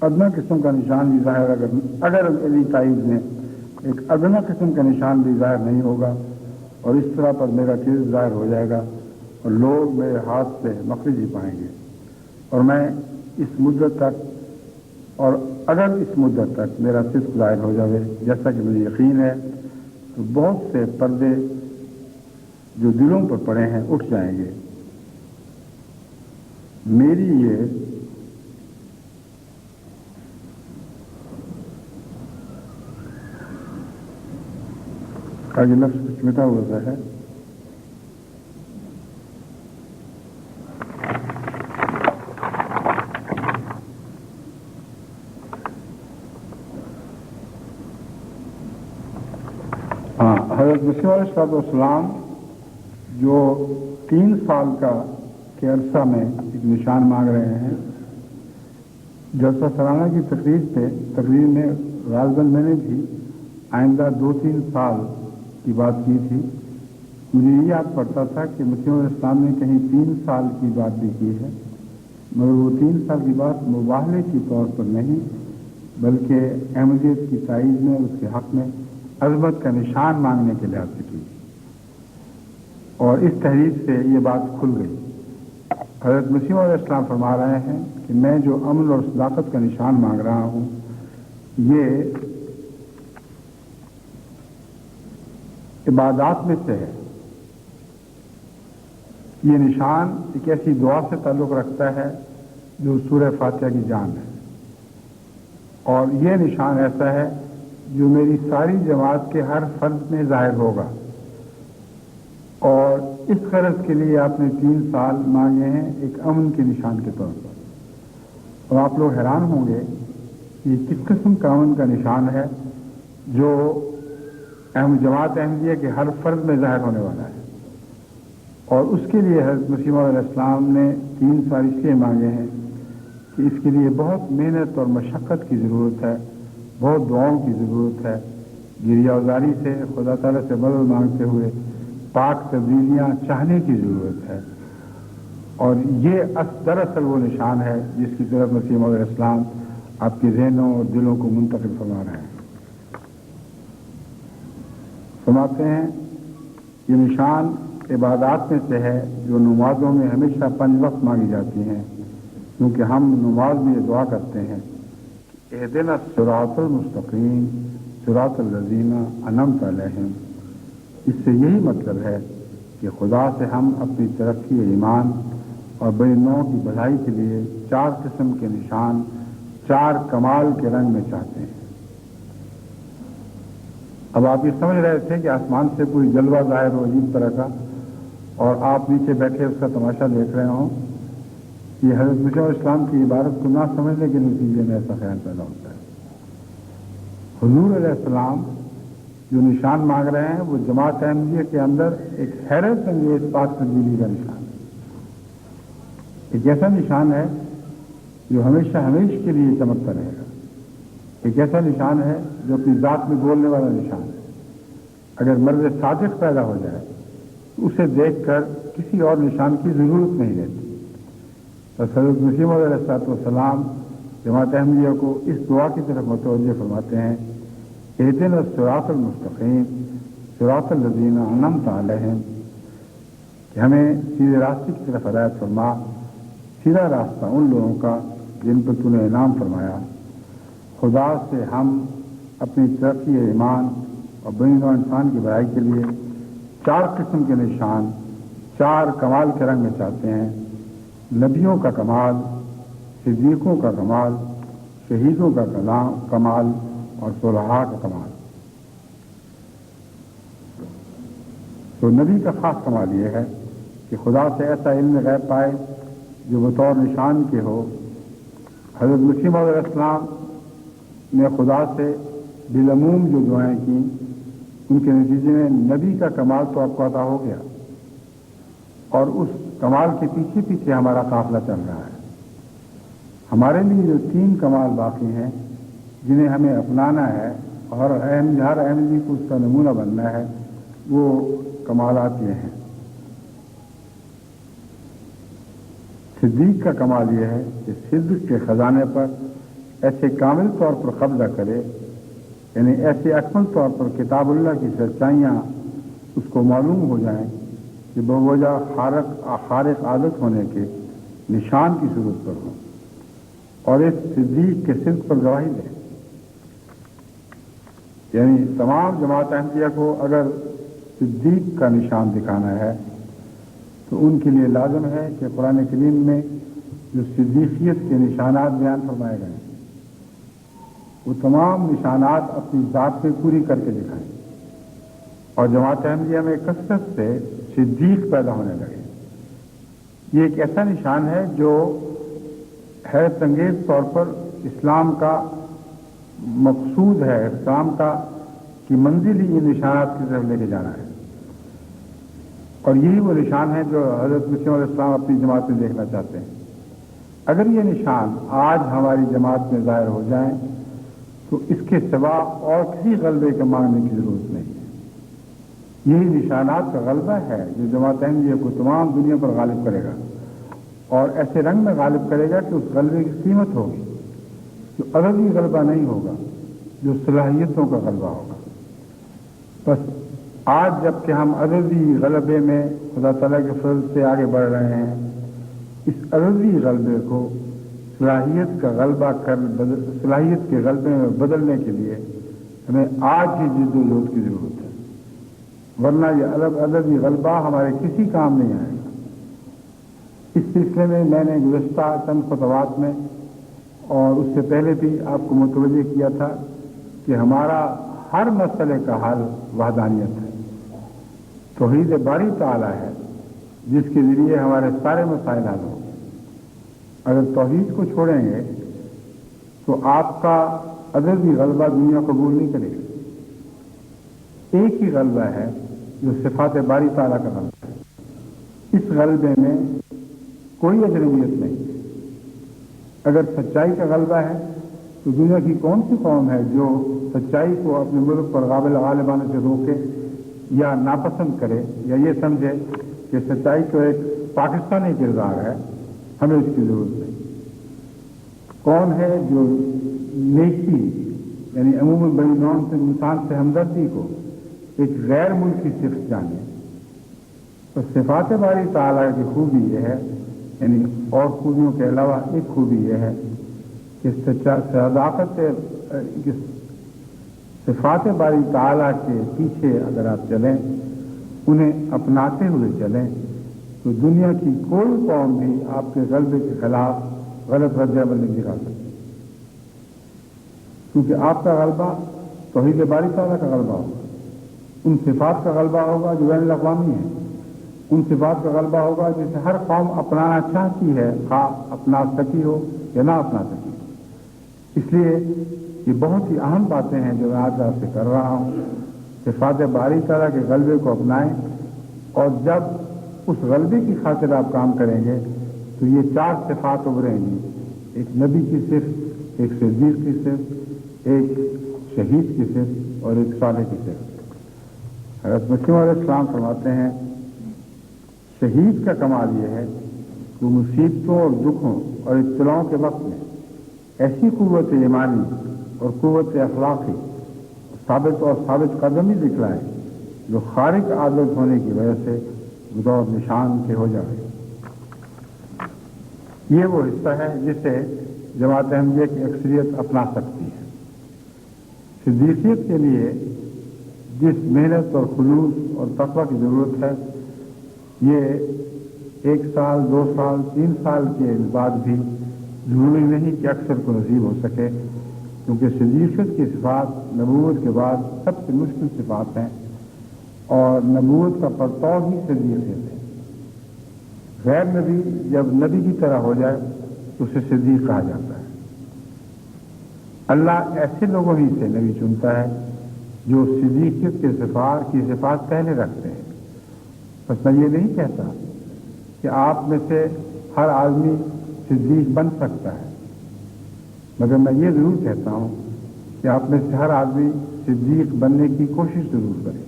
ادنا قسم کا نشان بھی ظاہر اگر میری تائید میں ایک ادنا قسم کا نشان بھی ظاہر نہیں ہوگا، اور اس طرح پر میرا کذب ظاہر ہو جائے گا اور لوگ میرے ہاتھ سے مخرج ہی پائیں گے، اور میں اس مدت تک، اور اگر اس مدت تک میرا صدق ظاہر ہو جائے جیسا کہ مجھے یقین ہے، تو بہت سے پردے جو دلوں پر پڑے ہیں اٹھ جائیں گے۔ میری یہ آگے لفظ کچھ مٹا ہوا ہے، حضرت مسیح علیہ السلام جو 3 سال کے عرصہ میں ایک نشان مانگ رہے ہیں، جلسہ سالانہ کی تقریر میں غالباً میں نے بھی آئندہ 2-3 سال کی بات کی تھی۔ مجھے یہ یاد پڑتا تھا کہ مسیح علیہ السلام نے کہیں 3 سال کی بات بھی کی ہے، مگر وہ 3 سال کی بات مباحلے کے طور پر نہیں بلکہ احمدیت کی تائید میں، اس کے حق میں عظمت کا نشان مانگنے کے لحاظ سے کی، اور اس تحریر سے یہ بات کھل گئی۔ حضرت مسیح علیہ السلام فرما رہے ہیں کہ میں جو امن اور صداقت کا نشان مانگ رہا ہوں، یہ عبادات میں سے ہے۔ یہ نشان ایک ایسی دعا سے تعلق رکھتا ہے جو سورہ فاتحہ کی جان ہے، اور یہ نشان ایسا ہے جو میری ساری جماعت کے ہر فرد میں ظاہر ہوگا، اور اس غرض کے لیے آپ نے 3 سال مانگے ہیں ایک امن کے نشان کے طور پر۔ اور آپ لوگ حیران ہوں گے کہ یہ کس قسم کا امن کا نشان ہے جو جماعت احمدیہ کے ہر فرد میں ظاہر ہونے والا ہے، اور اس کے لیے حضرت مسیح علیہ السلام نے 3 سال اس لیے مانگے ہیں کہ اس کے لیے بہت محنت اور مشقت کی ضرورت ہے، بہت دعاؤں کی ضرورت ہے، گریہ وزاری سے خدا تعالیٰ سے مدد مانگتے ہوئے پاک تبدیلیاں چاہنے کی ضرورت ہے، اور یہ دراصل وہ نشان ہے جس کی طرف مسیح علیہ السلام آپ کے ذہنوں اور دلوں کو منتقل فرما رہے ہیں۔ فرماتے ہیں یہ نشان عبادات میں سے ہے جو نمازوں میں ہمیشہ 5 وقت مانگی جاتی ہیں، کیونکہ ہم نماز میں یہ دعا کرتے ہیں کہ اہدنا الصراط المستقیم صراط الذین انعمت علیہم۔ اس سے یہی مطلب ہے کہ خدا سے ہم اپنی ترقی ایمان اور بڑے نوع کی بھلائی کے لیے 4 قسم کے نشان 4 کمال کے رنگ میں چاہتے ہیں۔ اب آپ یہ سمجھ رہے تھے کہ آسمان سے کوئی جلوہ ظاہر ہو عجیب طرح کا، اور آپ نیچے بیٹھے اس کا تماشا دیکھ رہے ہوں، یہ حضرت مسیح علیہ السلام کی عبارت کو نہ سمجھنے کے نتیجے میں ایسا خیال پیدا ہوتا ہے۔ حضور علیہ السلام جو نشان مانگ رہے ہیں وہ جماعت احمدیہ کے اندر ایک حیرت انگیز پاک تبدیلی کا نشان ہے، ایک ایسا نشان ہے جو ہمیشہ ہمیشہ کے لیے چمکتا رہے گا، ایک ایسا نشان ہے جو اپنی ذات میں بولنے والا نشان ہے۔ اگر مرد صادق پیدا ہو جائے تو اسے دیکھ کر کسی اور نشان کی ضرورت نہیں رہتی۔ بس حضرت مسیح موعود علیہ السلام جماعت احمدیہ کو اس دعا کی طرف متوجہ فرماتے ہیں، اہدنا الصراط المستقیم صراط الذین انعمت علیہم، کہ ہمیں سیدھے راستے کی طرف ہدایت فرما، سیدھا راستہ ان لوگوں کا جن پر تو نے انعام فرمایا۔ خدا سے ہم اپنی ترقی ایمان اور بنی نوع انسان کی بھلائی کے لیے 4 قسم کے نشان 4 کمال کے رنگ میں چاہتے ہیں: نبیوں کا کمال، صدیقوں کا کمال، شہیدوں کا کمال اور صلحاء کا کمال۔ تو نبی کا خاص کمال یہ ہے کہ خدا سے ایسا علم غیب پائے جو بطور نشان کے ہو۔ حضرت مسیح موعود علیہ السلام نے خدا سے بالعموم جو دعائیں کیں ان کے نتیجے میں نبی کا کمال تو آپ کو عطا ہو گیا، اور اس کمال کے پیچھے پیچھے ہمارا قافلہ چل رہا ہے۔ ہمارے لیے جو 3 کمال باقی ہیں جنہیں ہمیں اپنانا ہے اور ہر احمدی کو اس کا نمونہ بننا ہے، وہ کمالات یہ ہیں۔ صدیق کا کمال یہ ہے کہ صدق کے خزانے پر ایسے کامل طور پر قبضہ کرے، یعنی ایسے اکمل طور پر کتاب اللہ کی سچائیاں اس کو معلوم ہو جائیں کہ بوجہ خارق عادت ہونے کے نشان کی صورت پر ہوں، اور اس صدیق کے صدق پر گواہی دے۔ یعنی تمام جماعت احمدیہ کو اگر صدیق کا نشان دکھانا ہے تو ان کے لیے لازم ہے کہ قرآن کریم میں جو صدیقیت کے نشانات بیان فرمائے گئے ہیں وہ تمام نشانات اپنی ذات پہ پوری کر کے دکھائیں، اور جماعت احمدیہ میں کثرت سے صدیق پیدا ہونے لگے۔ یہ ایک ایسا نشان ہے جو حیرت انگیز طور پر اسلام کا مقصود ہے، اسلام کا کی منزل ہی ان نشانات کی طرف لے کے جانا ہے، اور یہی وہ نشان ہے جو حضرت مسیح علیہ السلام اپنی جماعت میں دیکھنا چاہتے ہیں۔ اگر یہ نشان آج ہماری جماعت میں ظاہر ہو جائیں تو اس کے سوا اور کسی غلبے کے مانگنے کی ضرورت نہیں ہے۔ یہی نشانات کا غلبہ ہے جو جماعت احمدیہ کو تمام دنیا پر غالب کرے گا، اور ایسے رنگ میں غالب کرے گا کہ اس غلبے کی قیمت ہوگی، جو عددی غلبہ نہیں ہوگا، جو صلاحیتوں کا غلبہ ہوگا۔ بس آج جب کہ ہم عددی غلبے میں خدا تعالیٰ کے فضل سے آگے بڑھ رہے ہیں، اس عددی غلبے کو صلاحیت کا غلبہ صلاحیت کے غلبے میں بدلنے کے لیے ہمیں آج ہی جد و جہد کی ضرورت ہے، ورنہ یہ عددی غلبہ ہمارے کسی کام نہیں آئے گا۔ اس سلسلے میں نے گزشتہ چند خطبات میں اور اس سے پہلے بھی آپ کو متوجہ کیا تھا کہ ہمارا ہر مسئلے کا حل وحدانیت ہے، توحید باری تعالیٰ ہے جس کے ذریعے ہمارے سارے مسائل حل ہوں۔ اگر توحید کو چھوڑیں گے تو آپ کا عددی غلبہ دنیا قبول نہیں کرے گی۔ ایک ہی غلبہ ہے جو صفات باری تعالیٰ کا غلبہ ہے، اس غلبے میں کوئی اجنبیت نہیں ہے۔ اگر سچائی کا غلبہ ہے تو دنیا کی کون سی قوم ہے جو سچائی کو اپنے ملک پر غالب آنے سے روکے یا ناپسند کرے یا یہ سمجھے کہ سچائی تو ایک پاکستانی کردار ہے، ہمیں اس کی ضرورت نہیں۔ کون ہے جو نیکی یعنی عموماً بڑی نوع سے انسان سے ہمدردی کو ایک غیر ملکی صفت جانے؟ تو صفات باری تعالیٰ کی خوبی یہ ہے، یعنی اور خوبیوں کے علاوہ ایک خوبی یہ ہے کہ صداقت صفات باری تعالیٰ کے پیچھے اگر آپ چلیں، انہیں اپناتے ہوئے چلیں، تو دنیا کی کوئی قوم بھی آپ کے غلبے کے خلاف غلط رد عمل نہیں دکھا سکتی، کیونکہ آپ کا غلبہ توحید باری تعالیٰ کا غلبہ ہوگا، ان صفات کا غلبہ ہوگا جو بین الاقوامی ہیں، ان صفات کا غلبہ ہوگا جسے ہر قوم اپنانا چاہتی ہے، خواہ اپنا سکی ہو یا نہ اپنا سکی ہو۔ اس لیے یہ بہت ہی اہم باتیں ہیں جو میں آج آپ سے کر رہا ہوں۔ صفات باری تعالیٰ کے غلبے کو اپنائیں، اور جب اس غلبے کی خاطر آپ کام کریں گے تو یہ 4 صفات ابھریں گی، ایک نبی کی صفت، ایک صدیق کی صفت، ایک شہید کی صفت اور ایک صالح کی صفت۔ حضرت مسیح علیہ السلام فرماتے ہیں شہید کا کمال یہ ہے کہ وہ مصیبتوں اور دکھوں اور ابتلاؤں کے وقت میں ایسی قوت ایمانی اور قوت اخلاقی ثابت قدمی دکھلائے جو خارق عادت ہونے کی وجہ سے بطور نشان کے ہو جائے۔ یہ وہ حصہ ہے جسے جماعت احمدیہ کی اکثریت اپنا سکتی ہے۔ صدیقیت کے لیے جس محنت اور خلوص اور تقویٰ کی ضرورت ہے، یہ 1 سال 2 سال 3 سال کے بعد بھی ضروری نہیں کہ اکثر کو نصیب ہو سکے، کیونکہ صدیقیت کی صفات نبوت کے بعد سب سے مشکل صفات ہیں، اور نبوت کا پرتو ہی صدیقیت ہے۔ غیر نبی جب نبی کی طرح ہو جائے تو اسے صدیق کہا جاتا ہے۔ اللہ ایسے لوگوں ہی سے نبی چنتا ہے جو صدیقیت کے صفات پہلے رکھتے ہیں۔ بس میں یہ نہیں کہتا کہ آپ میں سے ہر آدمی صدیق بن سکتا ہے، مگر میں یہ ضرور کہتا ہوں کہ آپ میں سے ہر آدمی صدیق بننے کی کوشش ضرور کرے،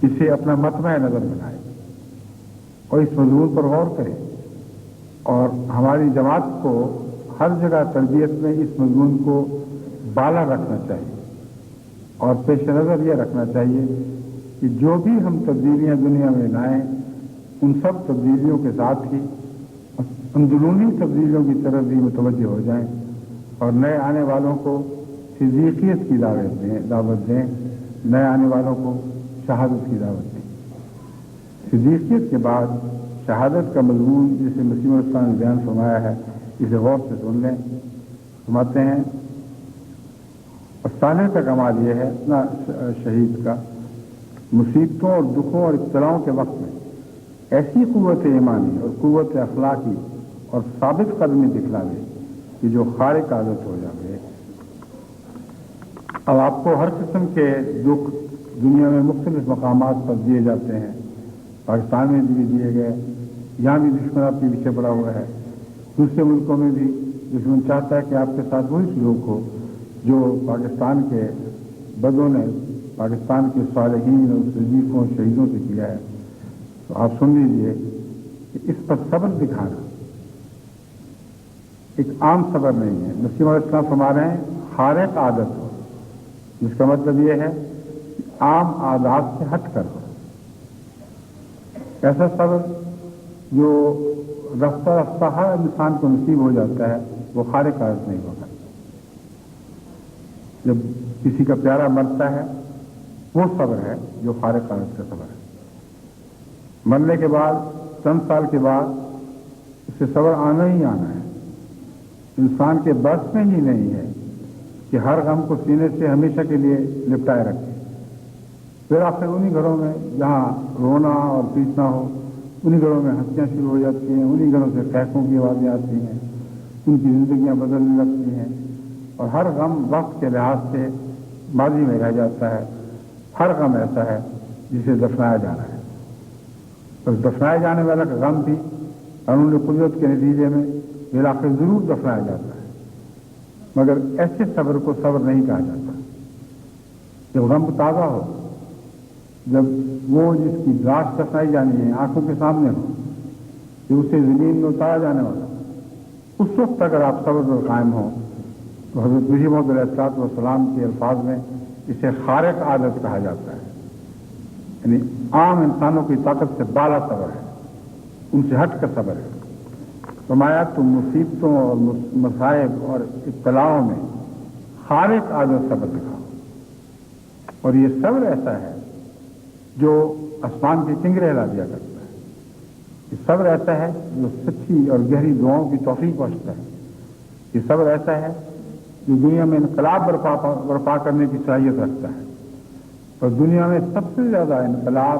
اسے اپنا مطمع نظر بنائے اور اس مضمون پر غور کرے، اور ہماری جماعت کو ہر جگہ تربیت میں اس مضمون کو بالا رکھنا چاہیے، اور پیش نظر یہ رکھنا چاہیے کہ جو بھی ہم تبدیلیاں دنیا میں لائیں ان سب تبدیلیوں کے ساتھ ہی اندرونی تبدیلیوں کی طرف بھی متوجہ ہو جائیں، اور نئے آنے والوں کو صدیقیت کی دعوت دیں، نئے آنے والوں کو شہادت کی دعوت دیں۔ صدیقیت کے بعد شہادت کا مضمون جسے مسیح علیہ السلام نے بیان فرمایا ہے، اسے غور سے سن لیں۔ فرماتے ہیں صالح کا کمال یہ ہے، نہ شہید کا، مصیبتوں اور دکھوں اور ابتلاؤں کے وقت میں ایسی قوت ایمانی اور قوت اخلاقی اور ثابت قدمی دکھلاوے کہ جو خارق عادت ہو جائے۔ اب آپ کو ہر قسم کے دکھ دنیا میں مختلف مقامات پر دیے جاتے ہیں، پاکستان میں بھی دیے گئے، یہاں بھی دشمن آپ کے پیچھے پڑا ہوا ہے، دوسرے ملکوں میں بھی دشمن چاہتا ہے کہ آپ کے ساتھ وہی سلوک ہو جو پاکستان کے بدوں نے پاکستان کے صالحین اور صدیقوں اور شہیدوں سے کیا ہے۔ تو آپ سن لیجئے کہ اس پر صبر دکھانا ایک عام صبر نہیں ہے۔ مسیح علیہ السلام فرما رہے ہیں خارق عادت ہو، جس کا مطلب یہ ہے کہ عام عادات سے ہٹ کر ہو، ایسا صبر جو رفتہ رفتہ ہر انسان کو نصیب ہو جاتا ہے، وہ خارق عادت نہیں ہوتا۔ جب کسی کا پیارا مرتا ہے وہ صبر ہے جو خارق عادت کا صبر ہے۔ مرنے کے بعد چند سال کے بعد اسے صبر آنا ہی آنا ہے۔ انسان کے بس میں ہی نہیں ہے کہ ہر غم کو سینے سے ہمیشہ کے لیے لپٹائے رکھے۔ پھر آخر انہی گھروں میں جہاں رونا اور پیٹنا ہو، انہی گھروں میں ہنسیاں شروع ہو جاتی ہیں، انہی گھروں سے قہقوں کی آوازیں آتی ہیں، ان کی زندگیاں بدلنے لگتی ہیں، اور ہر غم وقت کے لحاظ سے ماضی میں رہ جاتا ہے۔ ہر غم ایسا ہے جسے دفنایا جانا ہے، اور دفنائے جانے والا کا غم بھی قانون قدرت کے نتیجے میں بالآخر ضرور دفنایا جاتا ہے، مگر ایسے صبر کو صبر نہیں کہا جاتا۔ جب غم تازہ ہو، جب وہ جس کی لاش دفنائی جانی ہے آنکھوں کے سامنے ہو، جو اسے زمین میں اتارا جانے والا، اس وقت اگر آپ صبر پر قائم ہوں تو حضرت مسیح موعود علیہ السلام کے الفاظ میں اسے خارق عادت کہا جاتا ہے، یعنی عام انسانوں کی طاقت سے بالا صبر ہے، ان سے ہٹ کر صبر ہے۔ فرمایا تم مصیبتوں اور مصائب اور ابتلاؤں میں خارق عادت صبر دکھاؤ، اور یہ صبر ایسا ہے جو آسمان کے کنگرے ہلا دیا کرتا ہے، یہ صبر ایسا ہے جو سچی اور گہری دعاؤں کی توفیق بخشتا ہے، یہ صبر ایسا ہے جو دنیا میں انقلاب برپا کرنے کی صلاحیت رکھتا ہے، اور دنیا میں سب سے زیادہ انقلاب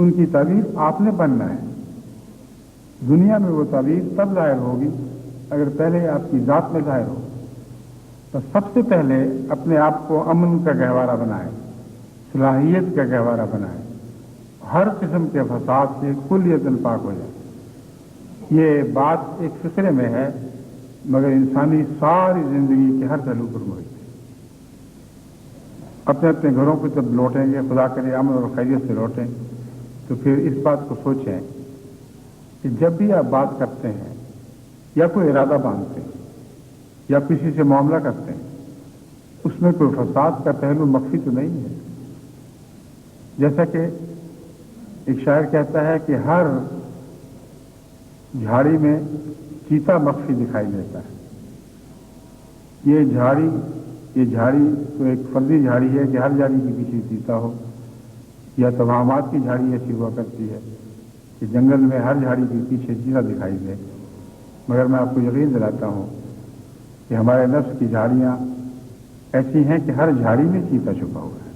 ان کی تعبیر آپ نے بننا ہے. دنیا میں وہ تعبیر تب ظاہر ہوگی اگر پہلے آپ کی ذات میں ظاہر ہو. تو سب سے پہلے اپنے آپ کو امن کا گہوارہ بنائیں، صلاحیت کا گہوارہ بنائیں، ہر قسم کے فساد سے کلیتاً پاک ہو جائے. یہ بات ایک فقرے میں ہے مگر انسانی ساری زندگی کے ہر پہلو پر محیط ہے. اپنے اپنے گھروں کو جب لوٹیں گے، خدا کرے امن اور خیریت سے لوٹیں، تو پھر اس بات کو سوچیں کہ جب بھی آپ بات کرتے ہیں یا کوئی ارادہ باندھتے ہیں یا کسی سے معاملہ کرتے ہیں، اس میں کوئی فساد کا پہلو مخفی تو نہیں ہے. جیسا کہ ایک شاعر کہتا ہے کہ ہر جھاڑی میں چیتا مخفی دکھائی دیتا ہے. یہ جھاڑی تو ایک فرضی جھاڑی ہے کہ ہر جھاڑی کے پیچھے چیتا ہو، یا توہمات کی جھاڑی ایسی ہوا کرتی ہے کہ جنگل میں ہر جھاڑی کے پیچھے چیتا دکھائی دے. مگر میں آپ کو یقین دلاتا ہوں کہ ہمارے نفس کی جھاڑیاں ایسی ہیں کہ ہر جھاڑی میں چیتا چھپا ہوا ہے.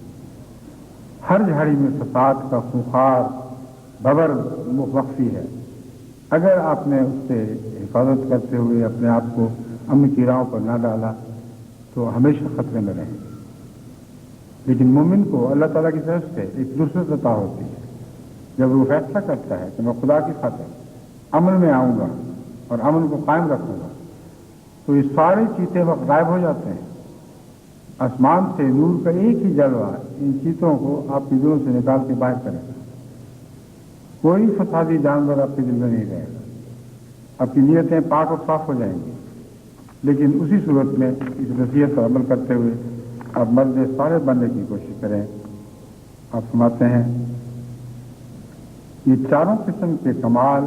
ہر جھاڑی میں فساد کا خونخوار ببر مخفی ہے. اگر آپ نے اس سے حفاظت کرتے ہوئے اپنے آپ کو امن کی راہوں پر نہ ڈالا تو ہمیشہ خطرے میں رہیں گے. لیکن مومن کو اللہ تعالیٰ کی طرف سے ایک نصرت عطا ہوتی ہے جب وہ فیصلہ کرتا ہے کہ میں خدا کی خاطر امن میں آؤں گا اور امن کو قائم رکھوں گا، تو یہ سارے چیتے وقت غائب ہو جاتے ہیں. آسمان سے نور کا ایک ہی جلوہ ان چیتوں کو آپ کے دلوں سے نکال کے باہر کرے گا. کوئی فسادی جانور آپ کے دل میں نہیں رہے گا. آپ کی نیتیں پاک اور صاف ہو جائیں گی. لیکن اسی صورت میں اس نصیحت پر عمل کرتے ہوئے آپ مرد صالح بننے کی کوشش کریں. آپ فرماتے ہیں یہ چاروں قسم کے کمال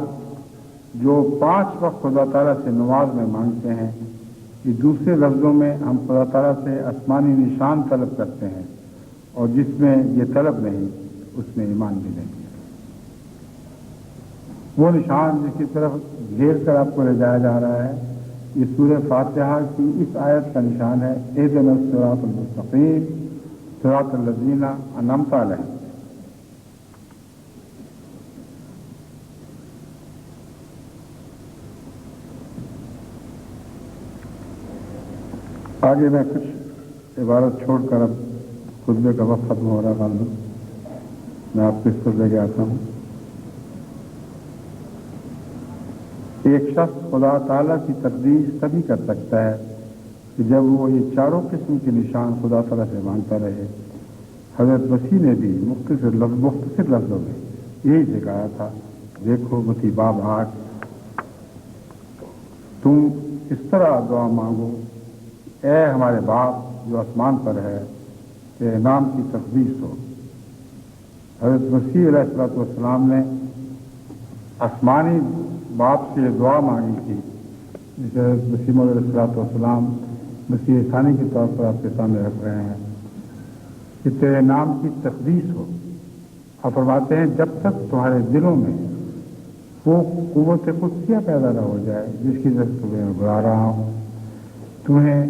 جو 5 وقت خدا تعالیٰ سے نماز میں مانگتے ہیں، یہ دوسرے لفظوں میں ہم خدا تعالیٰ سے آسمانی نشان طلب کرتے ہیں، اور جس میں یہ طلب نہیں اس میں ایمان بھی نہیں. وہ نشان جس کی طرف گھیر کر آپ کو لے جایا جا رہا ہے، یہ سورہ فاتحہ کی اس آیت کا نشان ہے، اہدنا الصراط المستقیم صراط الذین انعمت علیہم. آگے میں کچھ عبارت چھوڑ کر اب خطبے کا وقت ختم ہو رہا ہے. میں آپ کو اس پر لے کے آتا ہوں. ایک شخص خدا تعالیٰ کی تقدیس تبھی کر سکتا ہے کہ جب وہ یہ چاروں قسم کے نشان خدا تعالیٰ سے مانگتا رہے. حضرت مسیح نے بھی مختصر لفظوں میں یہی سکھایا تھا. دیکھو متی باب 8، تم اس طرح دعا مانگو، اے ہمارے باپ جو آسمان پر ہے، تیرے نام کی تقدیس ہو. حضرت مسیح علیہ الصلوۃ والسلام نے آسمانی باپ سے یہ دعا مانگی تھی جسے حضرت مسیح علیہ الصلوۃ والسلام مسیح ثانی کے طور پر آپ کے سامنے رکھ رہے ہیں کہ تیرے نام کی تقدیس ہو. آپ فرماتے ہیں جب تک تمہارے دلوں میں وہ قوت قدسیہ پیدا نہ ہو جائے جس کی طرف تمہیں میں بلا رہا ہوں، تمہیں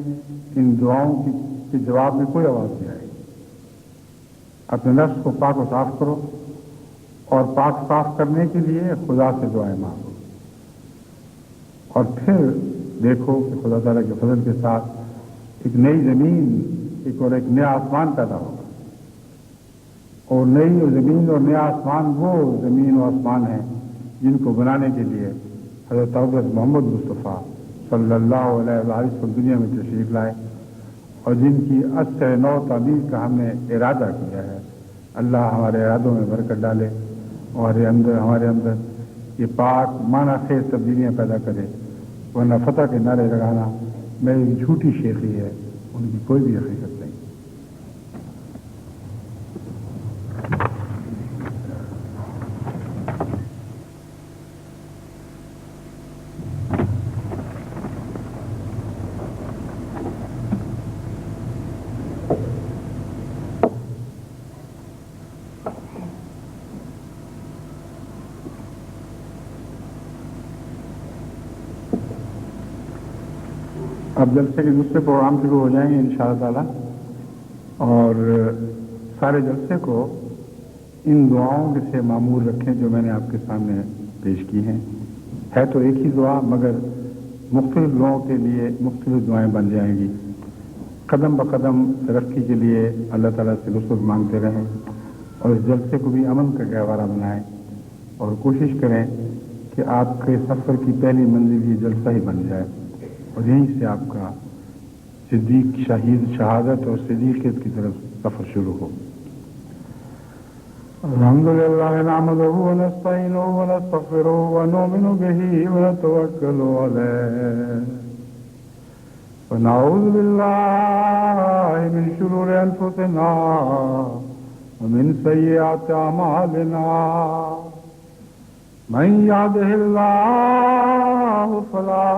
ان دعاؤں کے جواب میں کوئی آواز نہیں آئے گی. اپنے نفس کو پاک و صاف کرو اور پاک صاف کرنے کے لیے خدا سے دعائیں مانگو، اور پھر دیکھو کہ خدا تعالیٰ کے فضل کے ساتھ ایک نئی زمین اور ایک نیا آسمان پیدا ہوگا. اور نئی زمین اور نیا آسمان وہ زمین و آسمان ہیں جن کو بنانے کے لیے حضرت محمد مصطفیٰ صلی اللہ علیہ وسلم دنیا میں تشریف لائے، اور جن کی اثر نو تعبیر کا ہم نے ارادہ کیا ہے. اللہ ہمارے ارادوں میں برکت ڈالے اور ہمارے اندر یہ پاک معنی خیز تبدیلیاں پیدا کرے. ورنہ فتح کے نعرے لگانا میری جھوٹی شیخی ہے، ان کی کوئی بھی حقیقت نہیں. اب جلسے کے دوسرے پروگرام شروع ہو جائیں گے انشاءاللہ تعالی، اور سارے جلسے کو ان دعاؤں سے معمول رکھیں جو میں نے آپ کے سامنے پیش کی ہیں. ہے تو ایک ہی دعا مگر مختلف لوگوں کے لیے مختلف دعائیں بن جائیں گی. قدم بقدم ترقی کے لیے اللہ تعالیٰ سے نصرت مانگتے رہیں اور اس جلسے کو بھی امن کا گہوارہ بنائیں اور کوشش کریں کہ آپ کے سفر کی پہلی منزل یہ جلسہ ہی بن جائے اور یہیں سے آپ کا صدیق شہادت اور صدیقیت کی طرف سفر شروع ہو. الحمدللہ نحمدہ ونستعینہ ونستغفرہ ونؤمن بہ ونتوکل علیہ ونعوذ باللہ من شرور انفسنا ومن سیئات اعمالنا من یهدہ اللہ فلا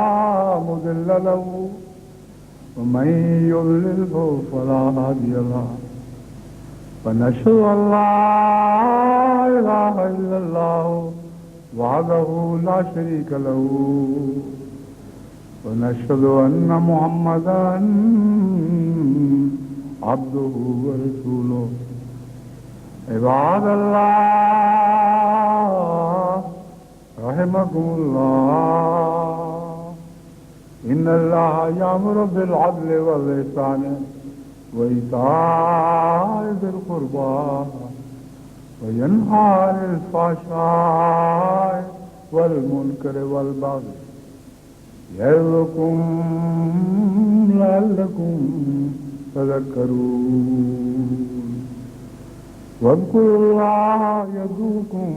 مضل له ومن يضلل فلا هادي له ونشهد أن لا إله إلا الله وحده لا شريك له ونشهد أن محمدا عبده ورسوله. عباد الله رحمكم الله إن الله يأمر بالعدل والإحسان وإيتاء ذي القربى وينهى عن الفحشاء والمنكر والبغي يعظكم لعلكم تذكرون واذكروا الله يذكركم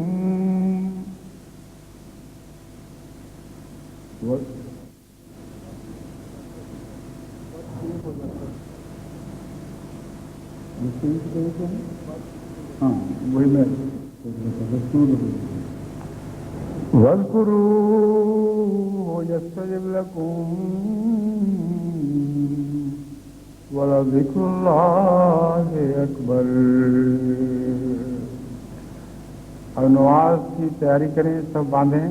وہی میں واذکروہ یستجب لکم ولذکر اللہ اکبر. اب نماز کی تیاری کریں، سب باندھیں.